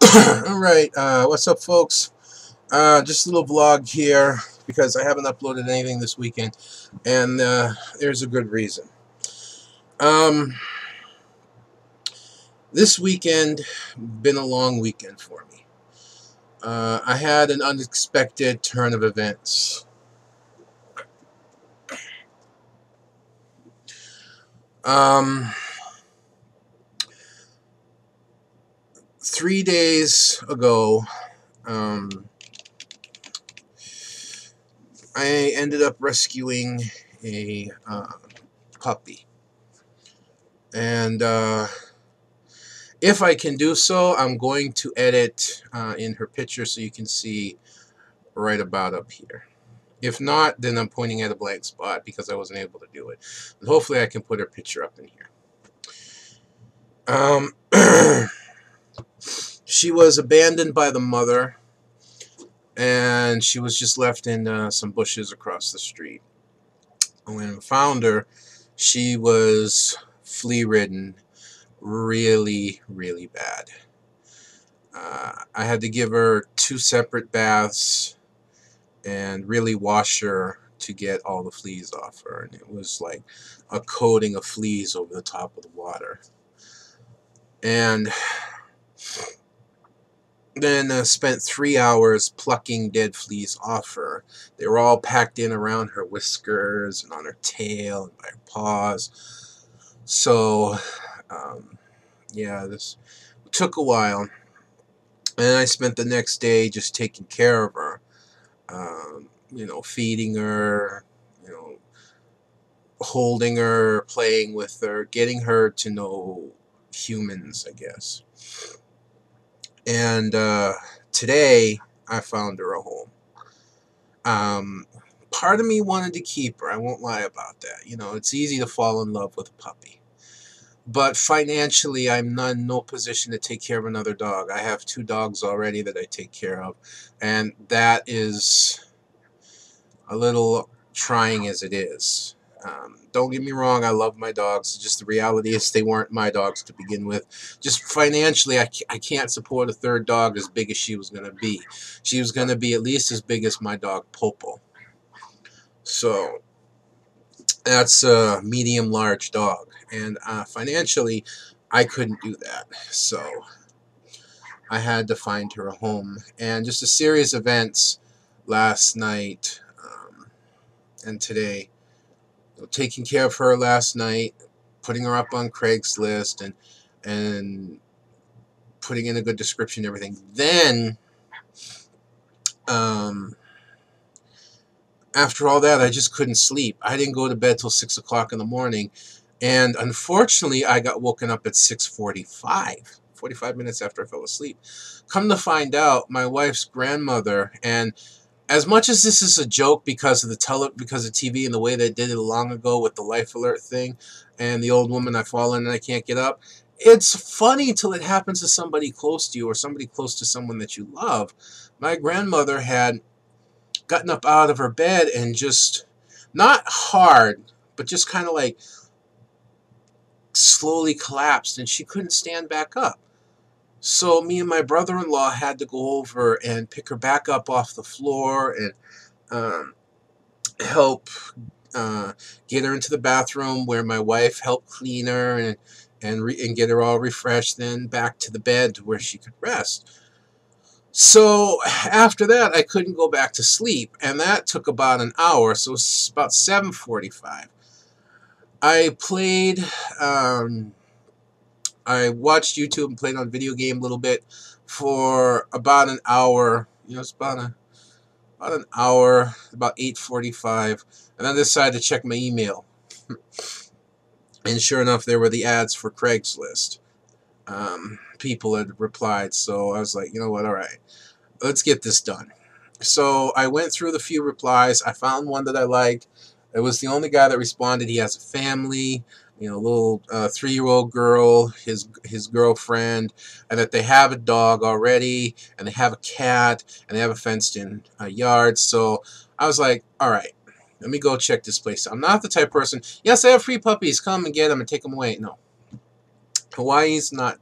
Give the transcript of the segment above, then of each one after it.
Alright, what's up, folks? Just a little vlog here because I haven't uploaded anything this weekend, and there's a good reason. Um, this weekend been a long weekend for me. I had an unexpected turn of events. Um, 3 days ago, um, I ended up rescuing a puppy, and if I can do so, I'm going to edit in her picture so you can see right about up here. If not, then I'm pointing at a blank spot because I wasn't able to do it. But hopefully I can put her picture up in here. She was abandoned by the mother, and she was just left in some bushes across the street. When I found her, she was flea-ridden really, really bad. I had to give her 2 separate baths and really wash her to get all the fleas off her, and it was like a coating of fleas over the top of the water. And then spent 3 hours plucking dead fleas off her. They were all packed in around her whiskers and on her tail and by her paws. So yeah, this took a while, and I spent the next day just taking care of her. You know, feeding her, you know, holding her, playing with her, getting her to know humans, I guess. And today, I found her a home. Part of me wanted to keep her. I won't lie about that. You know, it's easy to fall in love with a puppy. But financially, I'm not in no position to take care of another dog. I have 2 dogs already that I take care of. And that is a little trying as it is. Don't get me wrong, I love my dogs. Just the reality is they weren't my dogs to begin with. Just financially, I can't support a 3rd dog as big as she was going to be. She was going to be at least as big as my dog, Popo. So that's a medium-large dog. And financially, I couldn't do that. So I had to find her a home. And just a series of events last night and today. Taking care of her last night, putting her up on Craigslist, and putting in a good description and everything. Then, after all that, I just couldn't sleep. I didn't go to bed till 6 o'clock in the morning, and unfortunately, I got woken up at 6:45, 45 minutes after I fell asleep. Come to find out, my wife's grandmother, and as much as this is a joke because of TV and the way they did it long ago with the life alert thing and the old woman, I fall in and I can't get up, it's funny till it happens to somebody close to you or somebody close to someone that you love. My grandmother had gotten up out of her bed and just, not hard, but just kind of like slowly collapsed, and she couldn't stand back up. So me and my brother-in-law had to go over and pick her back up off the floor and help get her into the bathroom, where my wife helped clean her and get her all refreshed, then back to the bed where she could rest. So after that, I couldn't go back to sleep, and that took about an hour, so it's about 7:45. I played, I watched YouTube and played on video game a little bit for about an hour. You know, it's about an hour, about 8:45, and then I decided to check my email. And sure enough, there were the ads for Craigslist. People had replied, so I was like, you know what, all right, let's get this done. So I went through the few replies. I found one that I liked. It was the only guy that responded. He has a family, you know, a little 3-year-old girl, his girlfriend, and that they have a dog already, and they have a cat, and they have a fenced-in yard. So I was like, all right, let me go check this place out. I'm not the type of person, yes, I have free puppies, come and get them and take them away. No. Hawaii's not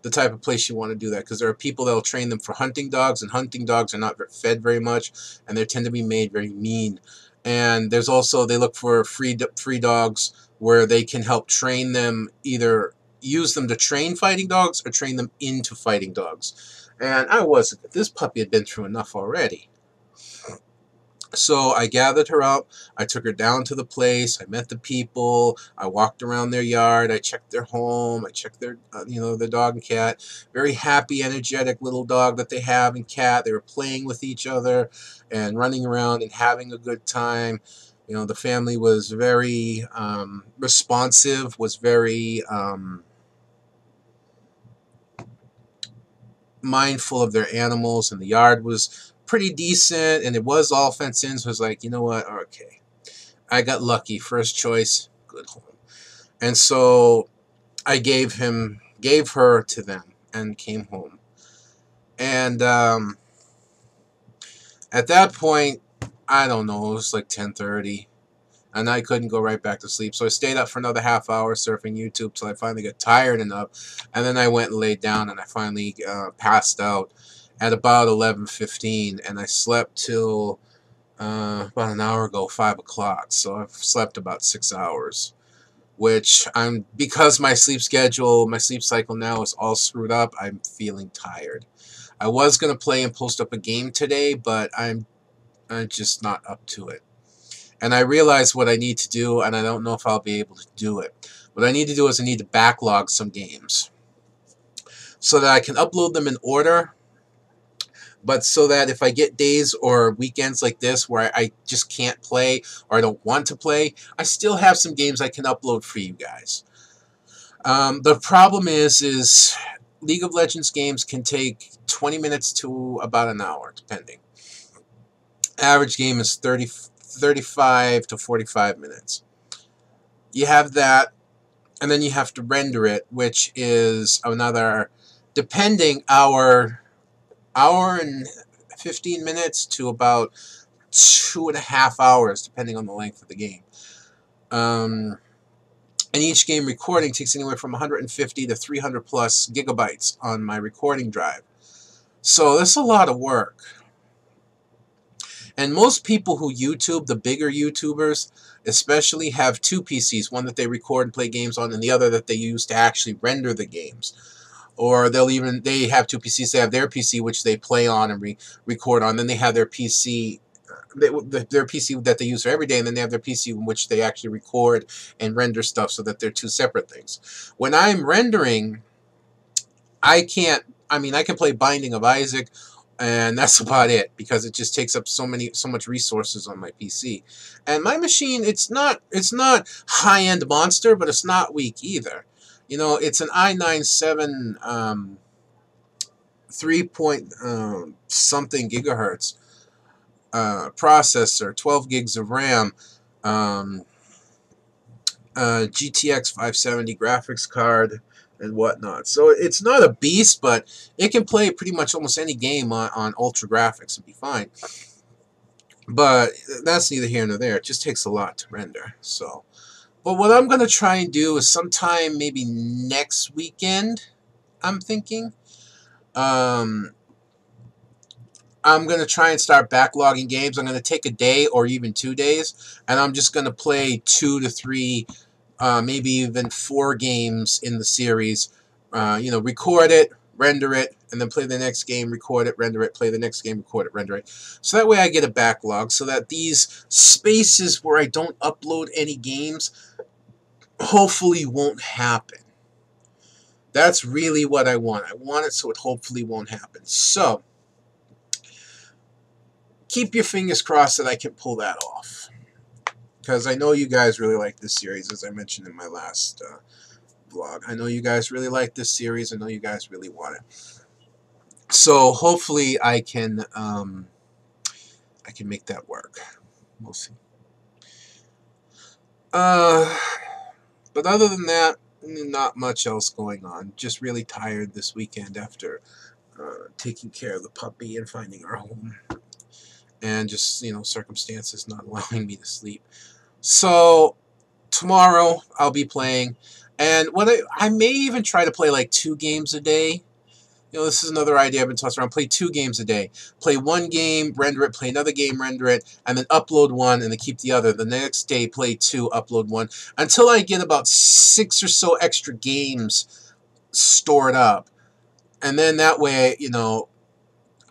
the type of place you want to do that, because there are people that will train them for hunting dogs, and hunting dogs are not fed very much, and they tend to be made very mean. And there's also, they look for free dogs where they can help train them, either use them to train fighting dogs or train them into fighting dogs. And this puppy had been through enough already. So I gathered her up, I took her down to the place, I met the people, I walked around their yard, I checked their home, I checked their, their dog and cat. Very happy, energetic little dog that they have, and cat. They were playing with each other and running around and having a good time. The family was very responsive, was very mindful of their animals, and the yard was pretty decent, and it was all fenced in, so I was like, you know what, okay, I got lucky, first choice, good home. And so I gave her to them and came home. And at that point, I don't know, it was like 10:30, and I couldn't go right back to sleep, so I stayed up for another half hour surfing YouTube till I finally got tired enough, and then I went and laid down, and I finally passed out at about 11:15, and I slept till about an hour ago, 5 o'clock, so I've slept about 6 hours, which because my sleep cycle now is all screwed up, I'm feeling tired. I was going to play and post up a game today, but I'm just not up to it. And I realize what I need to do, and I don't know if I'll be able to do it. What I need to do is I need to backlog some games so that I can upload them in order, but so that if I get days or weekends like this where I just can't play or I don't want to play, I still have some games I can upload for you guys. The problem is League of Legends games can take 20 minutes to about an hour, depending. Average game is 35 to 45 minutes. You have that, and then you have to render it, which is another, depending, hour and 15 minutes to about 2.5 hours, depending on the length of the game. And each game recording takes anywhere from 150 to 300 plus gigabytes on my recording drive. So that's a lot of work. And most people who YouTube, the bigger YouTubers especially, have two PCs, one that they record and play games on, and the other that they use to actually render the games. Or they have two PCs. They have their PC, which they play on and record on. Then they have their PC, their PC that they use for every day, and then they have their PC in which they actually record and render stuff, so that they're two separate things. When I'm rendering, I can play Binding of Isaac, and that's about it, because it just takes up so much resources on my PC. And my machine, it's not high-end monster, but it's not weak either. It's an i9 7 3-point-something gigahertz processor, 12 gigs of RAM, GTX 570 graphics card, and whatnot. So it's not a beast, but it can play pretty much almost any game on ultra graphics and be fine. But that's neither here nor there. It just takes a lot to render. So, but what I'm going to try and do is sometime maybe next weekend, I'm thinking, I'm going to try and start backlogging games. I'm going to take a day or even 2 days, and I'm just going to play 2 to 3, maybe even 4 games in the series. Record it, render it, and then play the next game, record it, render it, play the next game, record it, render it. So that way I get a backlog, so that these spaces where I don't upload any games hopefully won't happen. That's really what I want. I want it so it hopefully won't happen. So keep your fingers crossed that I can pull that off, because I know you guys really like this series, as I mentioned in my last vlog. I know you guys really like this series. I know you guys really want it. So hopefully I can make that work. We'll see. But other than that, not much else going on. Just really tired this weekend after taking care of the puppy and finding our home, and just circumstances not allowing me to sleep. So tomorrow I'll be playing, and what I may even try to play like 2 games a day, You know, this is another idea I've been tossing around. Play 2 games a day. Play 1 game, render it, play another game, render it, and then upload 1 and then keep the other. The next day, play 2, upload 1, until I get about 6 or so extra games stored up. And then that way, you know,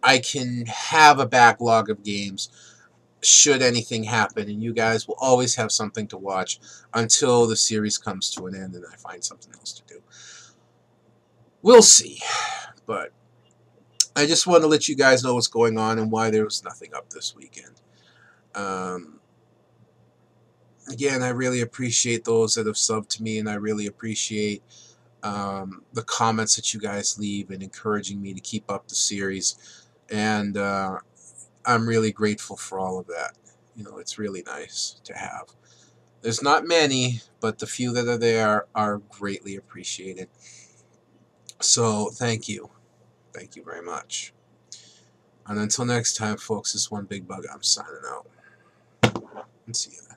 I can have a backlog of games should anything happen, and you guys will always have something to watch until the series comes to an end and I find something else to do. We'll see. But I just want to let you guys know what's going on and why there was nothing up this weekend. Again, I really appreciate those that have subbed to me, and I really appreciate the comments that you guys leave and encouraging me to keep up the series. And I'm really grateful for all of that. You know, it's really nice to have. There's not many, but the few that are there are greatly appreciated. So, thank you. Thank you very much. And until next time, folks, this one big bug, I'm signing out. And see you then.